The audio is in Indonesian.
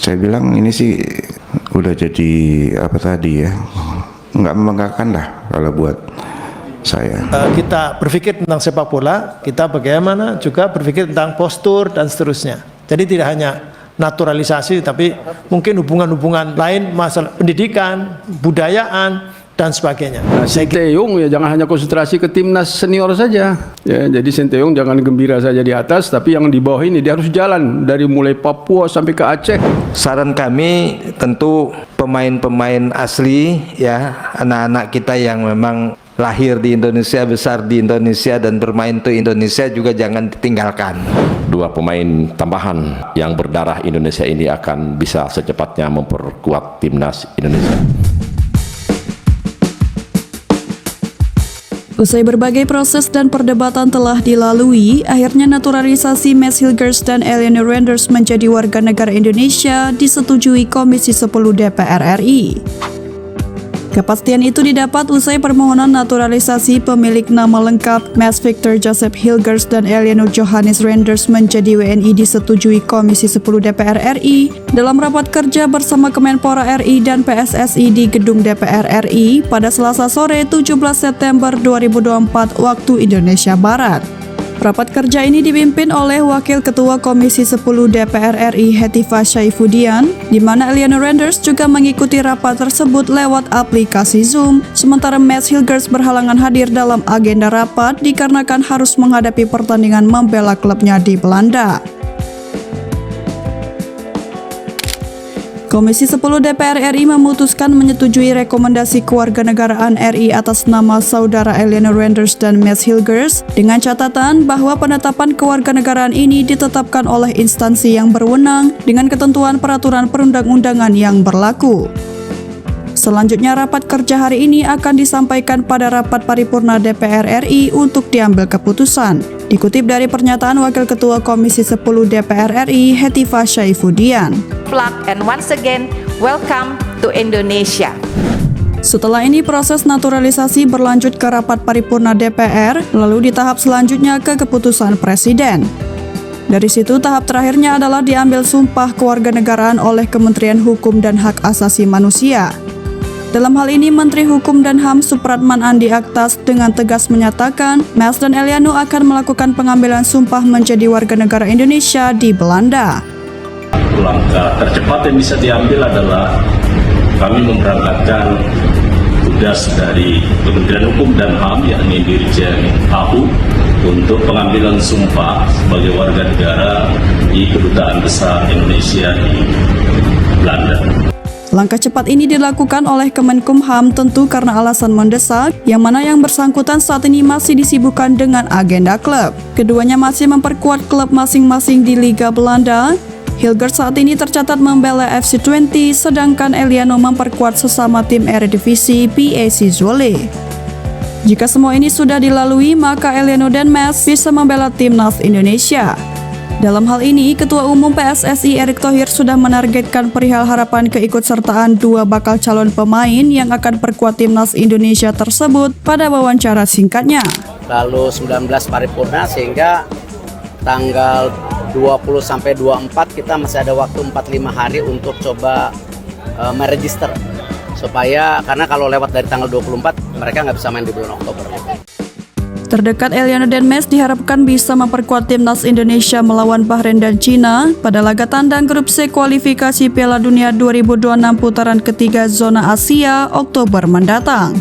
Saya bilang ini sih udah jadi apa tadi ya, nggak membanggakan lah kalau buat saya. Kita berpikir tentang sepak bola, kita bagaimana juga berpikir tentang postur dan seterusnya. Jadi tidak hanya naturalisasi, tapi mungkin hubungan-hubungan lain, masalah pendidikan, budayaan, dan sebagainya. Sinteyong ya jangan hanya konsentrasi ke timnas senior saja. Ya, jadi Sinteyong jangan gembira saja di atas, tapi yang di bawah ini dia harus jalan dari mulai Papua sampai ke Aceh. Saran kami tentu pemain-pemain asli ya, anak-anak kita yang memang lahir di Indonesia, besar di Indonesia dan bermain untuk Indonesia juga jangan ditinggalkan. 2 pemain tambahan yang berdarah Indonesia ini akan bisa secepatnya memperkuat timnas Indonesia. Usai berbagai proses dan perdebatan telah dilalui, akhirnya naturalisasi Mads Hilgers dan Eleanor Renders menjadi warga negara Indonesia disetujui Komisi 10 DPR RI. Kepastian itu didapat usai permohonan naturalisasi pemilik nama lengkap Mads Victor Joseph Hilgers dan Eleanor Johannes Renders menjadi WNI disetujui Komisi 10 DPR RI dalam rapat kerja bersama Kemenpora RI dan PSSI di Gedung DPR RI pada Selasa sore 17 September 2024 waktu Indonesia Barat. Rapat kerja ini dipimpin oleh Wakil Ketua Komisi 10 DPR RI Hetiva Syaifudian, di mana Eleanor Renders juga mengikuti rapat tersebut lewat aplikasi Zoom, sementara Mads Hilgers berhalangan hadir dalam agenda rapat dikarenakan harus menghadapi pertandingan membela klubnya di Belanda. Komisi 10 DPR RI memutuskan menyetujui rekomendasi kewarganegaraan RI atas nama saudara Eleanor Renders dan Mads Hilgers dengan catatan bahwa penetapan kewarganegaraan ini ditetapkan oleh instansi yang berwenang dengan ketentuan peraturan perundang-undangan yang berlaku. Selanjutnya rapat kerja hari ini akan disampaikan pada rapat paripurna DPR RI untuk diambil keputusan. Dikutip dari pernyataan Wakil Ketua Komisi 10 DPR RI Hetiva Syaifudian. And once again, welcome to Indonesia. Setelah ini proses naturalisasi berlanjut ke rapat paripurna DPR, lalu di tahap selanjutnya ke keputusan Presiden. Dari situ tahap terakhirnya adalah diambil sumpah kewarganegaraan oleh Kementerian Hukum dan Hak Asasi Manusia. Dalam hal ini, Menteri Hukum dan HAM Supratman Andi Aktas dengan tegas menyatakan Mads dan Eleanor akan melakukan pengambilan sumpah menjadi warga negara Indonesia di Belanda. Langkah tercepat yang bisa diambil adalah kami memberangkatkan tugas dari Kementerian Hukum dan HAM, yakni Dirjen HAU, untuk pengambilan sumpah sebagai warga negara di Kedutaan Besar Indonesia di Belanda. Langkah cepat ini dilakukan oleh Kemenkumham tentu karena alasan mendesak, yang mana yang bersangkutan saat ini masih disibukkan dengan agenda klub. Keduanya masih memperkuat klub masing-masing di Liga Belanda. Hilgers saat ini tercatat membela FC Twente, sedangkan Eleanor memperkuat sesama tim Eredivisie PAC Zwolle. Jika semua ini sudah dilalui, maka Eleanor dan Mads bisa membela timnas Indonesia. Dalam hal ini, Ketua Umum PSSI Erick Thohir sudah menargetkan perihal harapan keikutsertaan 2 bakal calon pemain yang akan perkuat timnas Indonesia tersebut pada wawancara singkatnya. Lalu 19 paripurna sehingga tanggal 20 sampai 24 kita masih ada waktu 45 hari untuk coba meregister. Supaya karena kalau lewat dari tanggal 24 mereka nggak bisa main di bulan Oktober. Terdekat Eleanor dan Mads diharapkan bisa memperkuat timnas Indonesia melawan Bahrain dan Cina pada laga tandang grup C kualifikasi Piala Dunia 2026 putaran ketiga zona Asia Oktober mendatang.